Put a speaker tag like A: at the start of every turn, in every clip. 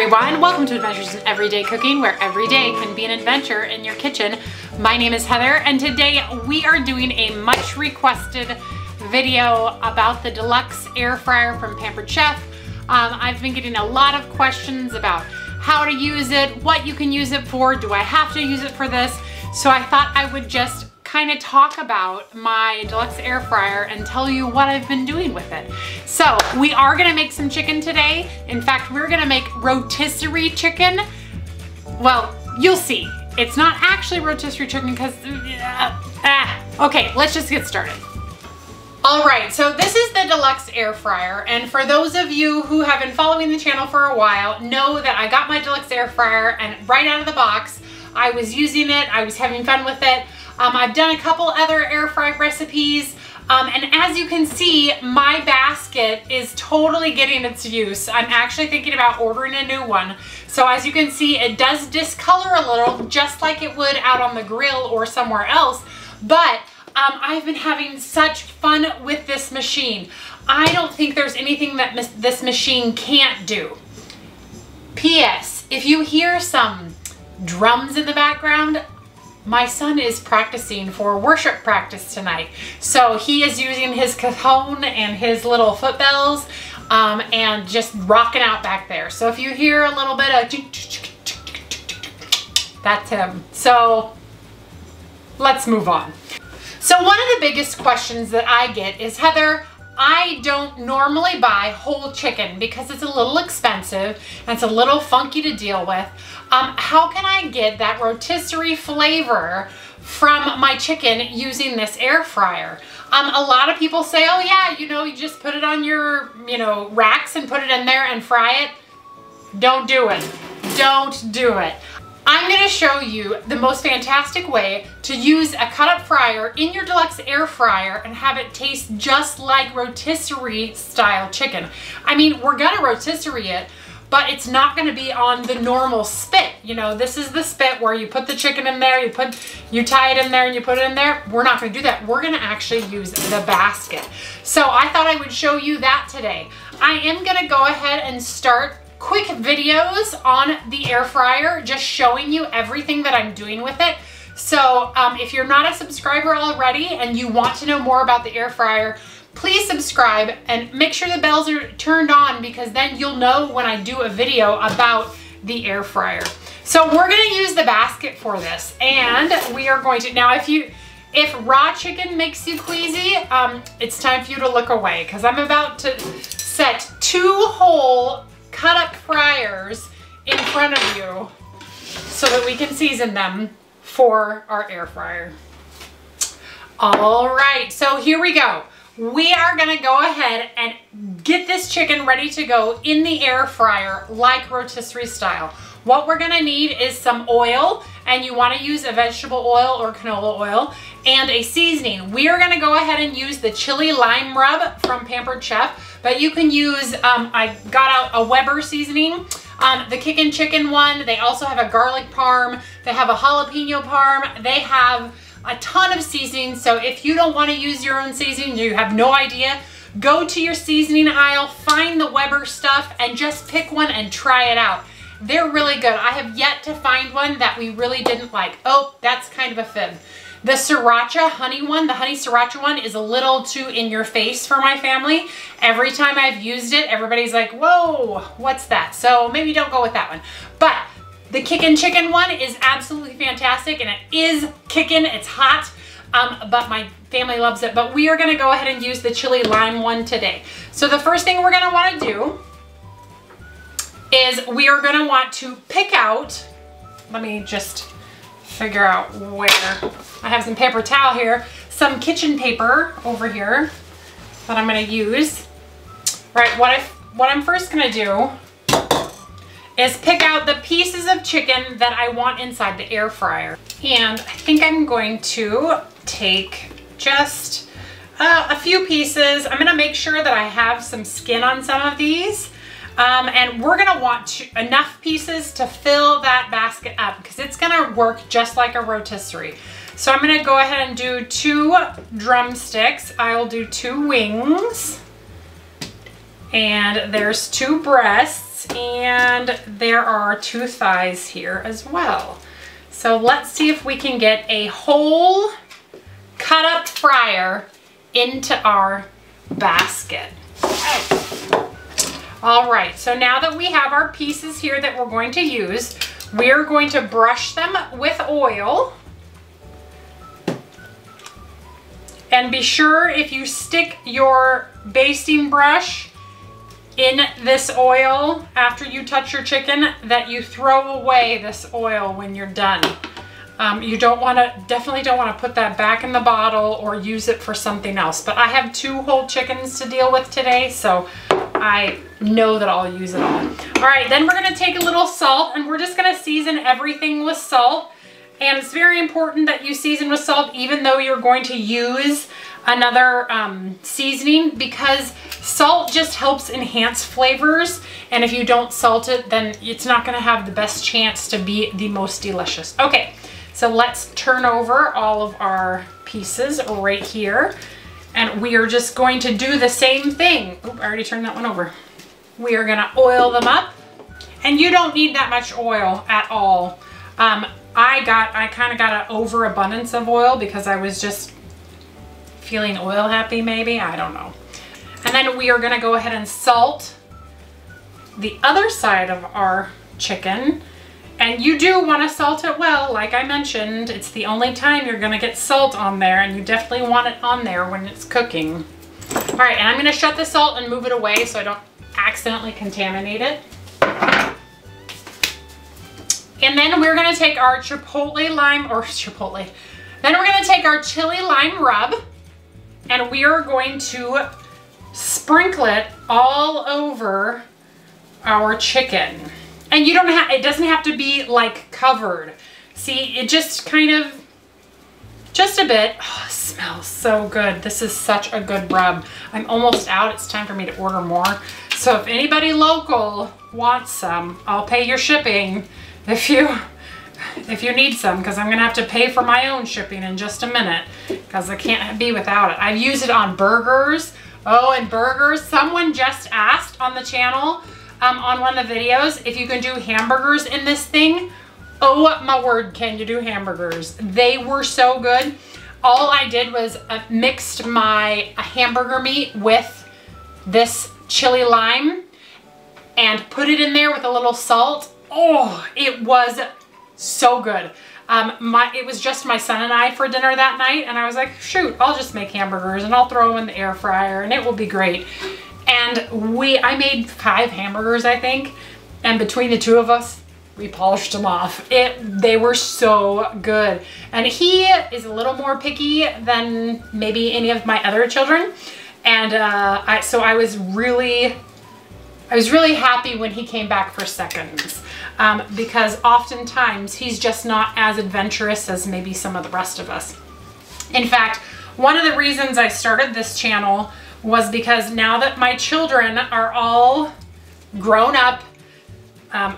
A: everyone, welcome to Adventures in Everyday Cooking, where every day can be an adventure in your kitchen. My name is Heather, and today we are doing a much requested video about the Deluxe Air Fryer from Pampered Chef. I've been getting a lot of questions about how to use it, what you can use it for, do I have to use it for this? So I thought I would just kind of talk about my Deluxe Air Fryer and tell you what I've been doing with it. So we are gonna make some chicken today. In fact, we're gonna make rotisserie chicken. Well, you'll see. It's not actually rotisserie chicken because, okay, let's just get started. All right, so this is the Deluxe Air Fryer, and for those of you who have been following the channel for a while, know that I got my Deluxe Air Fryer and right out of the box, I was using it, I was having fun with it. I've done a couple other air fry recipes, and as you can see, my basket is totally getting its use. I'm actually thinking about ordering a new one. So as you can see, it does discolor a little, just like it would out on the grill or somewhere else, but I've been having such fun with this machine. I don't think there's anything that this machine can't do. P.S. If you hear some drums in the background, my son is practicing for worship practice tonight. So he is using his cajon and his little foot bells and just rocking out back there. So if you hear a little bit of, that's him. So let's move on. So one of the biggest questions that I get is, Heather, I don't normally buy whole chicken because it's a little expensive and it's a little funky to deal with. How can I get that rotisserie flavor from my chicken using this air fryer? A lot of people say, oh yeah, you just put it on your, racks and put it in there and fry it. Don't do it. Don't do it. I'm gonna show you the most fantastic way to use a cut-up fryer in your Deluxe Air Fryer and have it taste just like rotisserie style chicken. I mean, we're gonna rotisserie it, but it's not gonna be on the normal spit. This is the spit where you put the chicken in there, you tie it in there and you put it in there. We're not gonna do that. We're gonna actually use the basket. So I thought I would show you that today. I am gonna go ahead and start quick videos on the air fryer, just showing you everything that I'm doing with it. So if you're not a subscriber already and you want to know more about the air fryer, please subscribe and make sure the bells are turned on, because then you'll know when I do a video about the air fryer. So we're gonna use the basket for this, and we are going to, now if raw chicken makes you queasy, it's time for you to look away, because I'm about to set 2 whole cut-up fryers in front of you so that we can season them for our air fryer. All right, so here we go. We are gonna go ahead and get this chicken ready to go in the air fryer like rotisserie style. What we're gonna need is some oil, and you wanna use a vegetable oil or canola oil, and a seasoning. We are gonna go ahead and use the chili lime rub from Pampered Chef, but you can use, I got out a Weber seasoning, the kickin' chicken one. They also have a garlic parm. They have a jalapeno parm. They have a ton of seasonings. So if you don't wanna use your own seasoning, you have no idea, go to your seasoning aisle, find the Weber stuff, and just pick one and try it out. They're really good. I have yet to find one that we really didn't like. Oh, that's kind of a fib. The sriracha honey one, the honey sriracha one, is a little too in your face for my family. Every time I've used it, everybody's like, whoa, what's that? So maybe don't go with that one. But the kickin' chicken one is absolutely fantastic, and it is kickin', it's hot, but my family loves it. But we are gonna go ahead and use the chili lime one today. So the first thing we're gonna wanna do is we are gonna want to pick out, let me just figure out where. I have some paper towel here, some kitchen paper over here that I'm gonna use. All right, what I'm first gonna do is pick out the pieces of chicken that I want inside the air fryer. And I think I'm going to take just a few pieces. I'm gonna make sure that I have some skin on some of these. And we're gonna want enough pieces to fill that basket up, because it's gonna work just like a rotisserie. So I'm gonna go ahead and do 2 drumsticks. I'll do 2 wings. And there's 2 breasts. breasts, and there are 2 thighs here as well. So let's see if we can get a whole cut up fryer into our basket. All right, so now that we have our pieces here that we're going to use, we're going to brush them with oil. And be sure if you stick your basting brush in this oil after you touch your chicken that you throw away this oil when you're done. You definitely don't want to put that back in the bottle or use it for something else. But I have 2 whole chickens to deal with today, so I know that I'll use it all. All right, then we're gonna take a little salt and we're just gonna season everything with salt. And it's very important that you season with salt even though you're going to use another seasoning, because salt just helps enhance flavors. And if you don't salt it, then it's not gonna have the best chance to be the most delicious. Okay, so let's turn over all of our pieces right here. And we are just going to do the same thing. Oop, I already turned that one over. We are gonna oil them up. And you don't need that much oil at all. I kind of got an overabundance of oil because I was just feeling oil happy maybe, I don't know. And then we are gonna go ahead and salt the other side of our chicken. And you do want to salt it well, like I mentioned. It's the only time you're gonna get salt on there, and you definitely want it on there when it's cooking. All right, and I'm gonna shut the salt and move it away so I don't accidentally contaminate it. And then we're gonna take our then we're gonna take our chili lime rub, and we are going to sprinkle it all over our chicken. And you don't have, it doesn't have to be like covered. See, it just kind of, just a bit. Oh, it smells so good. This is such a good rub. I'm almost out. It's time for me to order more. So if anybody local wants some, I'll pay your shipping if you need some, because I'm gonna have to pay for my own shipping in just a minute because I can't be without it. I've used it on burgers. Oh, and burgers. Someone just asked on the channel on one of the videos if you can do hamburgers in this thing. Oh my word, can you do hamburgers? They were so good. All I did was mixed my hamburger meat with this chili lime and put it in there with a little salt. Oh, it was so good. It was just my son and I for dinner that night, and I was like, shoot, I'll just make hamburgers and I'll throw them in the air fryer and it will be great. And I made 5 hamburgers, I think, and between the 2 of us, we polished them off. They were so good. And he is a little more picky than maybe any of my other children. And so I was really happy when he came back for seconds. Because oftentimes he's just not as adventurous as maybe some of the rest of us. In fact, one of the reasons I started this channel was because now that my children are all grown up,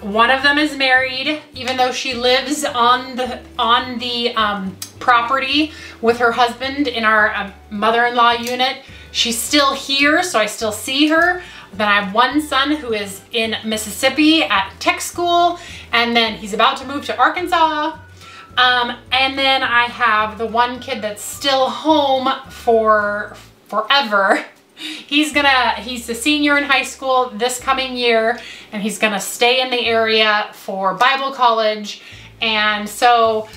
A: one of them is married, even though she lives on the property with her husband in our mother-in-law unit. She's still here, so I still see her. Then I have one son who is in Mississippi at tech school, and then he's about to move to Arkansas. And then I have the one kid that's still home for forever. He's a senior in high school this coming year, and he's gonna stay in the area for Bible college. And so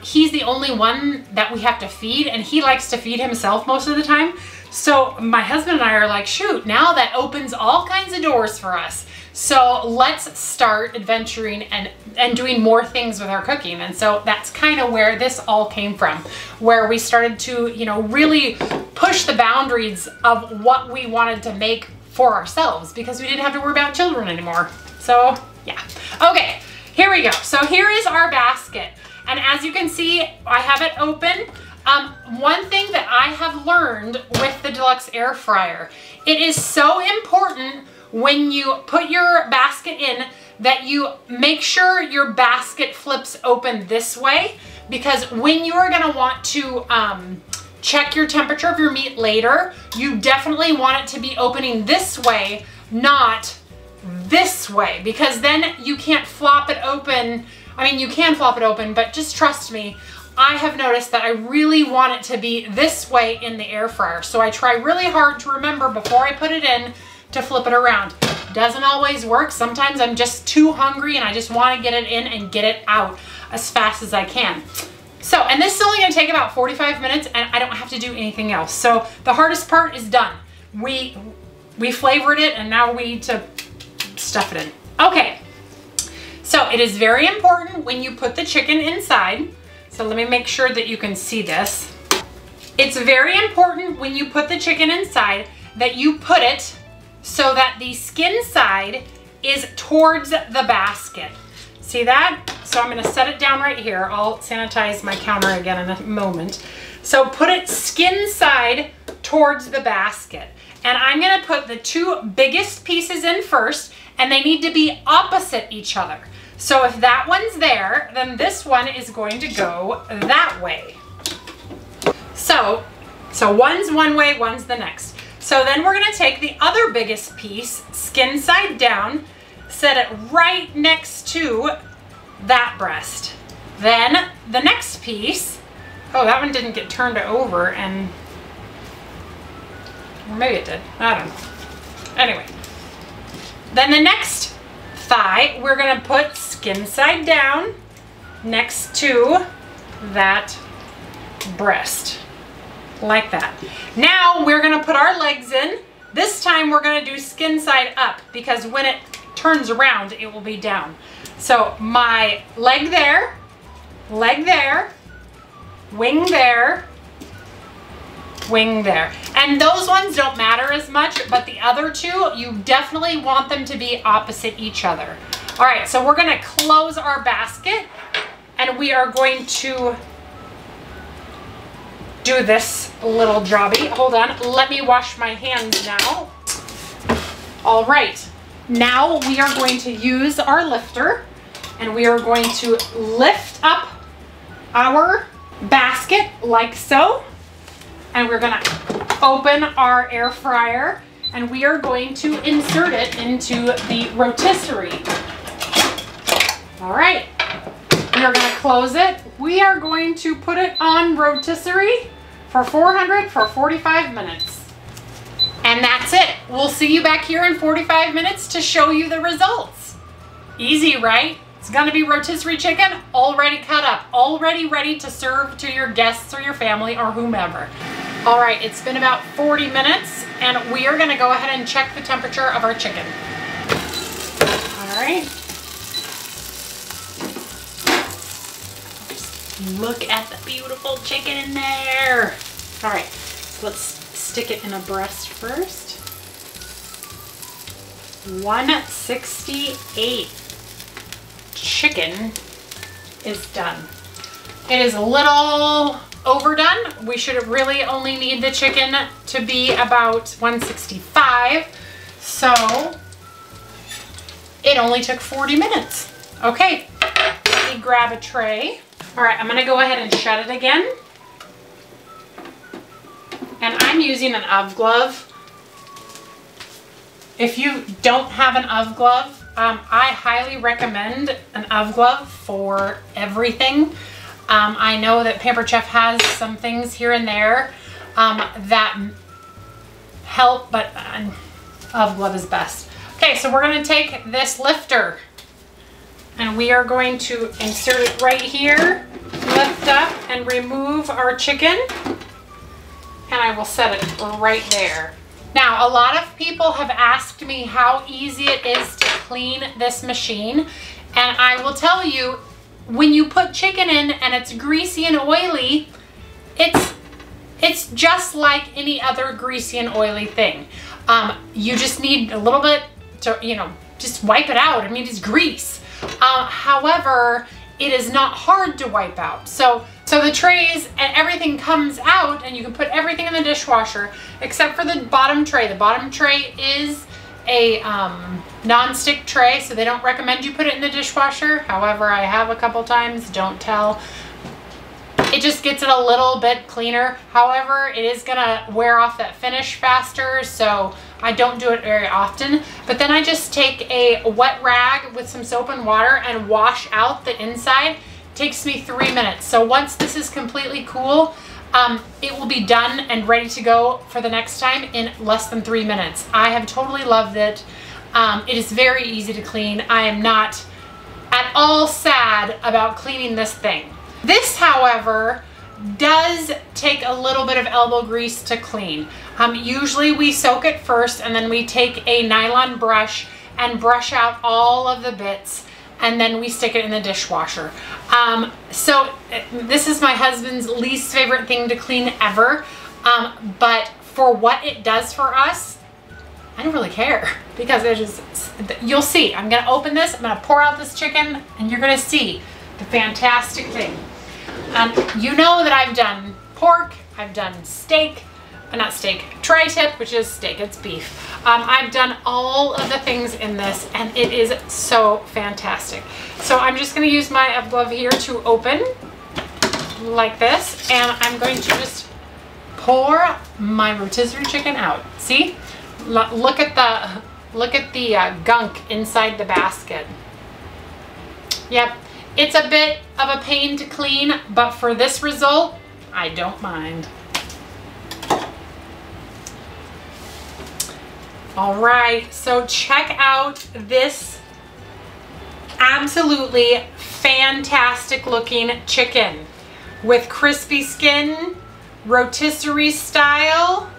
A: he's the only one that we have to feed, and he likes to feed himself most of the time. So my husband and I are like, shoot, now that opens all kinds of doors for us. So let's start adventuring and doing more things with our cooking. And so that's kind of where this all came from, where we started to, really push the boundaries of what we wanted to make for ourselves, because we didn't have to worry about children anymore. So yeah. Okay, here we go. So here is our basket. And as you can see, I have it open. One thing that I have learned with the Deluxe Air Fryer, it is so important when you put your basket in that you make sure your basket flips open this way, because when you are gonna want to check your temperature of your meat later, you definitely want it to be opening this way, not this way, because then you can't flop it open. I mean, you can flop it open, but just trust me, I have noticed that I really want it to be this way in the air fryer. So I try really hard to remember before I put it in to flip it around. Doesn't always work. Sometimes I'm just too hungry and I just want to get it in and get it out as fast as I can. So, and this is only going to take about 45 minutes and I don't have to do anything else. So the hardest part is done. We flavored it and now we need to stuff it in. Okay. So it is very important when you put the chicken inside. So let me make sure that you can see this. It's very important when you put the chicken inside that you put it so that the skin side is towards the basket. See that? So I'm gonna set it down right here. I'll sanitize my counter again in a moment. So put it skin side towards the basket. And I'm gonna put the two biggest pieces in first, and they need to be opposite each other. So if that one's there, then this one is going to go that way. So one's one way, one's the next. So then we're gonna take the other biggest piece, skin side down, set it right next to that breast. Then the next piece, oh, that one didn't get turned over, and or maybe it did, I don't know. Anyway, then the next thigh, we're gonna put skin side down next to that breast, like that. Now we're gonna put our legs in. This time we're gonna do skin side up, because when it turns around, it will be down. So my leg there, wing there, wing there. And those ones don't matter as much, but the other two, you definitely want them to be opposite each other. All right, so we're gonna close our basket and we are going to do this little jobby. Hold on, let me wash my hands now. All right, now we are going to use our lifter and we are going to lift up our basket like so. And we're gonna open our air fryer and we are going to insert it into the rotisserie. All right, we are gonna close it. We are going to put it on rotisserie for 400 for 45 minutes. And that's it. We'll see you back here in 45 minutes to show you the results. Easy, right? It's gonna be rotisserie chicken already cut up, already ready to serve to your guests or your family or whomever. All right, it's been about 40 minutes and we are gonna go ahead and check the temperature of our chicken. All right. Look at the beautiful chicken in there. All right, so let's stick it in a breast first. 168 chicken is done. It is a little overdone. We should really only need the chicken to be about 165. So it only took 40 minutes. Okay, let me grab a tray. All right, I'm gonna go ahead and shut it again. And I'm using an UV glove. If you don't have an UV glove, I highly recommend an UV glove for everything. I know that Pampered Chef has some things here and there that help, but UV glove is best. Okay, so we're gonna take this lifter and we are going to insert it right here, lift up and remove our chicken, and I will set it right there. Now, a lot of people have asked me how easy it is to clean this machine, and I will tell you, when you put chicken in and it's greasy and oily, it's just like any other greasy and oily thing. You just need a little bit to, just wipe it out. I mean, it's grease. However, it is not hard to wipe out. So the trays and everything comes out and you can put everything in the dishwasher except for the bottom tray. The bottom tray is a non-stick tray, so they don't recommend you put it in the dishwasher. However, I have a couple times, don't tell. It just gets it a little bit cleaner. However, it is gonna wear off that finish faster, so I don't do it very often, but then I just take a wet rag with some soap and water and wash out the inside. It takes me 3 minutes. So once this is completely cool, it will be done and ready to go for the next time in less than 3 minutes. I have totally loved it. It is very easy to clean. I am not at all sad about cleaning this thing. This, however, does take a little bit of elbow grease to clean. Usually we soak it first and then we take a nylon brush and brush out all of the bits, and then we stick it in the dishwasher. So this is my husband's least favorite thing to clean ever, but for what it does for us, I don't really care, because it is, you'll see. I'm gonna open this, I'm gonna pour out this chicken, and you're gonna see the fantastic thing. You know that I've done pork, I've done steak, not steak, tri-tip, which is steak, it's beef. I've done all of the things in this, and it is so fantastic. So I'm just gonna use my glove here to open like this, and I'm going to just pour my rotisserie chicken out. See? Look at the gunk inside the basket. Yep, it's a bit of a pain to clean, but for this result, I don't mind. All right, so check out this absolutely fantastic looking chicken with crispy skin, rotisserie style,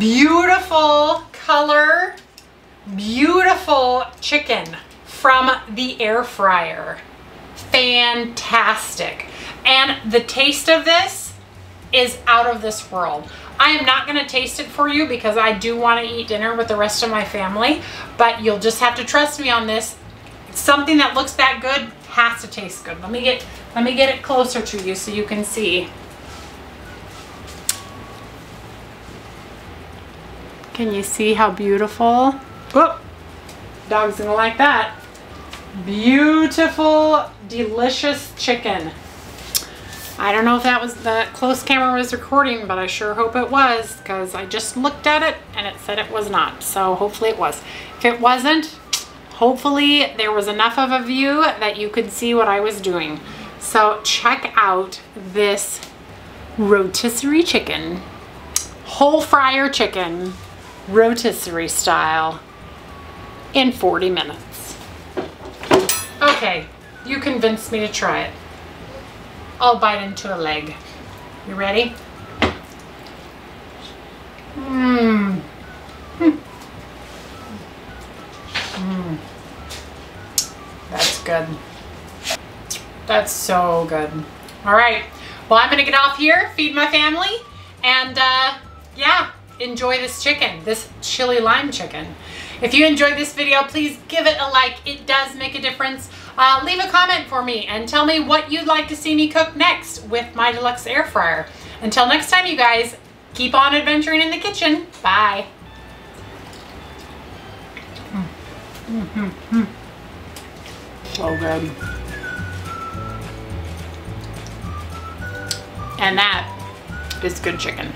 A: beautiful color, beautiful chicken from the air fryer. Fantastic. And the taste of this is out of this world. I am not going to taste it for you because I do want to eat dinner with the rest of my family, but you'll just have to trust me on this. Something that looks that good has to taste good. Let me get it closer to you so you can see. Can you see how beautiful? Whoop! Dog's gonna like that. Beautiful, delicious chicken. I don't know if that was the close camera was recording, but I sure hope it was, because I just looked at it and it said it was not. So hopefully it was. If it wasn't, hopefully there was enough of a view that you could see what I was doing. So check out this rotisserie chicken, whole fryer chicken, rotisserie style, in 40 minutes. Okay, you convinced me to try it. I'll bite into a leg. You ready? Mmm. Mmm. That's good. That's so good. All right. Well, I'm gonna get off here, feed my family, and yeah, enjoy this chicken, this chili lime chicken. If you enjoyed this video, please give it a like. It does make a difference. Leave a comment for me and tell me what you'd like to see me cook next with my Deluxe Air Fryer. Until next time, you guys, keep on adventuring in the kitchen. Bye. So good. And that is good chicken.